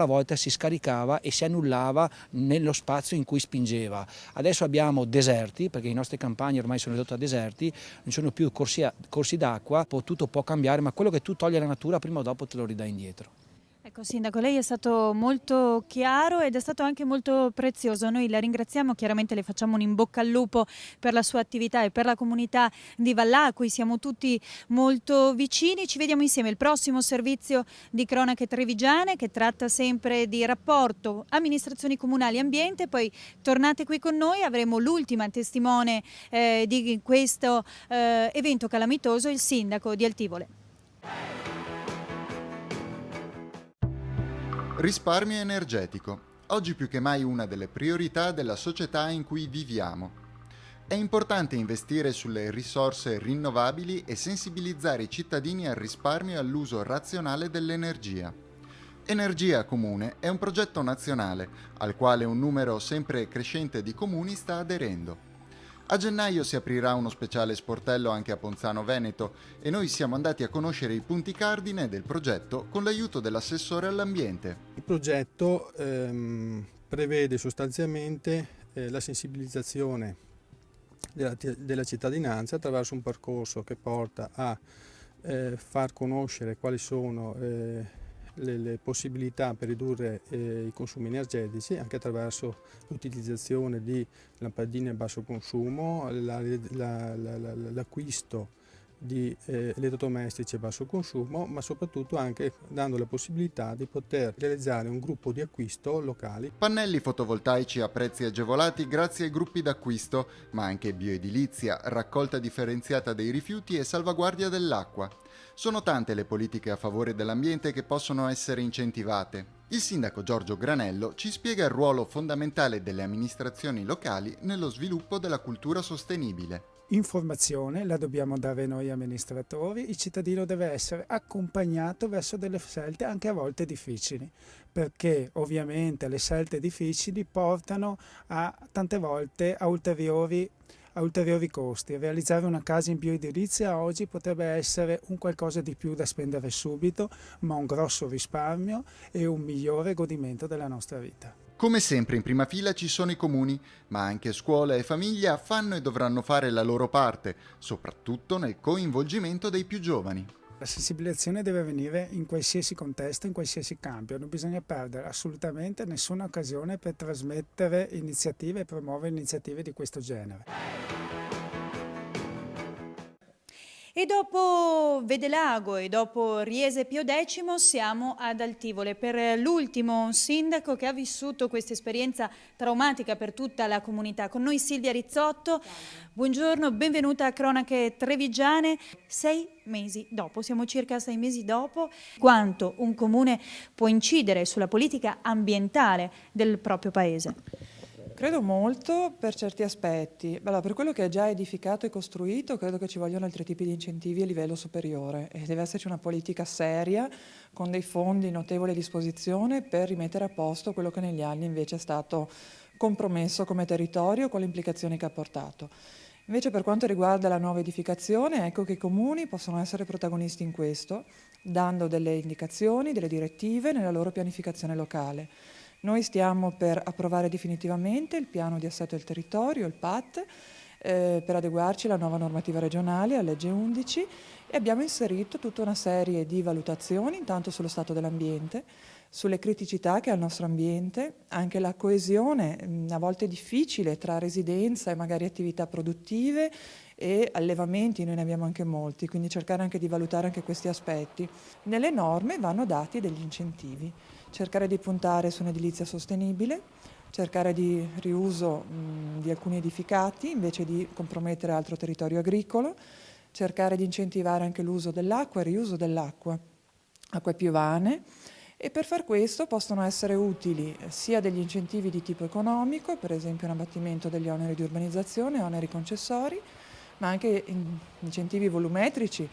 alla volta si scaricava e si annullava nello spazio in cui spingeva. Adesso abbiamo deserti, perché i nostri campagni ormai sono ridotti a deserti, non sono più corsi d'acqua, tutto può cambiare, ma quello che tu togli alla natura prima o dopo te lo ridai indietro. Ecco Sindaco, lei è stato molto chiaro ed è stato anche molto prezioso. Noi la ringraziamo, chiaramente le facciamo un in bocca al lupo per la sua attività e per la comunità di Vallà, a cui siamo tutti molto vicini. Ci vediamo insieme il prossimo servizio di cronache trevigiane che tratta sempre di rapporto amministrazioni comunali e ambiente. Poi tornate qui con noi, avremo l'ultima testimone di questo evento calamitoso, il sindaco di Altivole. Risparmio energetico. Oggi più che mai una delle priorità della società in cui viviamo. È importante investire sulle risorse rinnovabili e sensibilizzare i cittadini al risparmio e all'uso razionale dell'energia. Energia Comune è un progetto nazionale al quale un numero sempre crescente di comuni sta aderendo. A gennaio si aprirà uno speciale sportello anche a Ponzano Veneto e noi siamo andati a conoscere i punti cardine del progetto con l'aiuto dell'assessore all'ambiente. Il progetto prevede sostanzialmente la sensibilizzazione della cittadinanza attraverso un percorso che porta a far conoscere quali sono le possibilità per ridurre i consumi energetici anche attraverso l'utilizzazione di lampadine a basso consumo, l'acquisto di elettrodomestici a basso consumo, ma soprattutto anche dando la possibilità di poter realizzare un gruppo di acquisto locali. Pannelli fotovoltaici a prezzi agevolati grazie ai gruppi d'acquisto, ma anche bioedilizia, raccolta differenziata dei rifiuti e salvaguardia dell'acqua. Sono tante le politiche a favore dell'ambiente che possono essere incentivate. Il sindaco Giorgio Granello ci spiega il ruolo fondamentale delle amministrazioni locali nello sviluppo della cultura sostenibile. Informazione la dobbiamo dare noi amministratori, il cittadino deve essere accompagnato verso delle scelte anche a volte difficili, perché ovviamente le scelte difficili portano a tante volte a ulteriori costi. Realizzare una casa in bioedilizia oggi potrebbe essere un qualcosa di più da spendere subito, ma un grosso risparmio e un migliore godimento della nostra vita. Come sempre in prima fila ci sono i comuni, ma anche scuola e famiglia fanno e dovranno fare la loro parte, soprattutto nel coinvolgimento dei più giovani. La sensibilizzazione deve avvenire in qualsiasi contesto, in qualsiasi campo, non bisogna perdere assolutamente nessuna occasione per trasmettere iniziative e promuovere iniziative di questo genere. E dopo Vedelago e dopo Riese Pio X siamo ad Altivole per l'ultimo sindaco che ha vissuto questa esperienza traumatica per tutta la comunità. Con noi Silvia Rizzotto, buongiorno, benvenuta a Cronache Trevigiane. 6 mesi dopo, siamo circa 6 mesi dopo, quanto un comune può incidere sulla politica ambientale del proprio paese? Credo molto per certi aspetti. Allora, per quello che è già edificato e costruito, credo che ci vogliono altri tipi di incentivi a livello superiore e deve esserci una politica seria con dei fondi notevoli a disposizione per rimettere a posto quello che negli anni invece è stato compromesso come territorio con le implicazioni che ha portato. Invece per quanto riguarda la nuova edificazione, ecco che i comuni possono essere protagonisti in questo, dando delle indicazioni, delle direttive nella loro pianificazione locale. Noi stiamo per approvare definitivamente il piano di assetto del territorio, il PAT, per adeguarci alla nuova normativa regionale, alla legge 11, e abbiamo inserito tutta una serie di valutazioni, intanto sullo stato dell'ambiente, sulle criticità che ha il nostro ambiente, anche la coesione, a volte difficile, tra residenza e magari attività produttive e allevamenti, noi ne abbiamo anche molti, quindi cercare anche di valutare anche questi aspetti. Nelle norme vanno dati degli incentivi. Cercare di puntare su un'edilizia sostenibile, cercare di riuso di alcuni edificati invece di compromettere altro territorio agricolo, cercare di incentivare anche l'uso dell'acqua e il riuso dell'acqua, acque piovane, e per far questo possono essere utili sia degli incentivi di tipo economico, per esempio un abbattimento degli oneri di urbanizzazione, oneri concessori, ma anche incentivi volumetrici.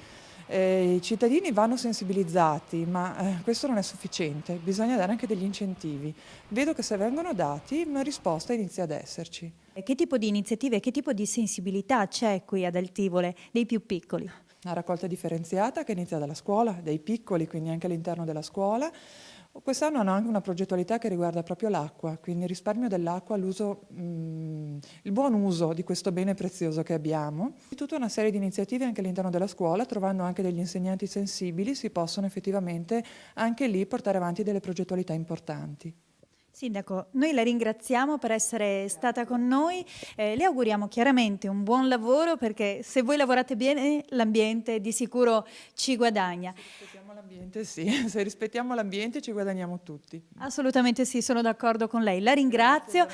I cittadini vanno sensibilizzati, ma questo non è sufficiente, bisogna dare anche degli incentivi. Vedo che se vengono dati una risposta inizia ad esserci. E che tipo di iniziative, che tipo di sensibilità c'è qui ad Altivole dei più piccoli? Una raccolta differenziata che inizia dalla scuola, dai piccoli, quindi anche all'interno della scuola, Quest'anno hanno anche una progettualità che riguarda proprio l'acqua, quindi il risparmio dell'acqua, il buon uso di questo bene prezioso che abbiamo. Tutta una serie di iniziative anche all'interno della scuola, trovando anche degli insegnanti sensibili, si possono effettivamente anche lì portare avanti delle progettualità importanti. Sindaco, noi la ringraziamo per essere stata con noi, le auguriamo chiaramente un buon lavoro perché se voi lavorate bene l'ambiente di sicuro ci guadagna. Se rispettiamo l'ambiente sì, se rispettiamo l'ambiente ci guadagniamo tutti. Assolutamente sì, sono d'accordo con lei, la ringrazio.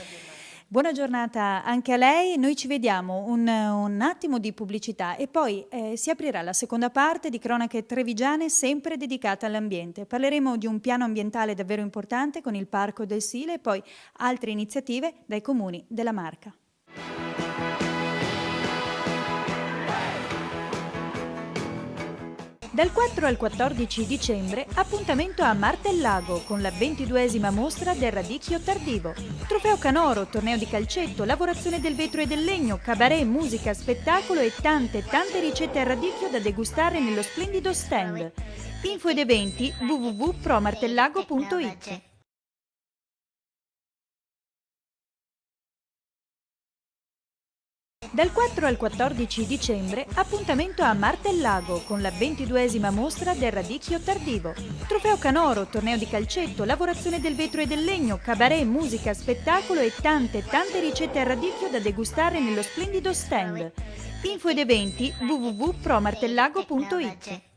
Buona giornata anche a lei, noi ci vediamo un attimo di pubblicità e poi si aprirà la seconda parte di Cronache Trevigiane sempre dedicata all'ambiente. Parleremo di un piano ambientale davvero importante con il Parco del Sile e poi altre iniziative dai comuni della Marca. Dal 4 al 14 dicembre, appuntamento a Martellago con la 22esima mostra del radicchio tardivo. Trofeo Canoro, torneo di calcetto, lavorazione del vetro e del legno, cabaret, musica, spettacolo e tante ricette a radicchio da degustare nello splendido stand. Info ed eventi www.promartellago.it. Dal 4 al 14 dicembre, appuntamento a Martellago con la 22esima mostra del radicchio tardivo. Trofeo Canoro, torneo di calcetto, lavorazione del vetro e del legno, cabaret, musica, spettacolo e tante ricette a radicchio da degustare nello splendido stand. Info ed eventi www.promartellago.it.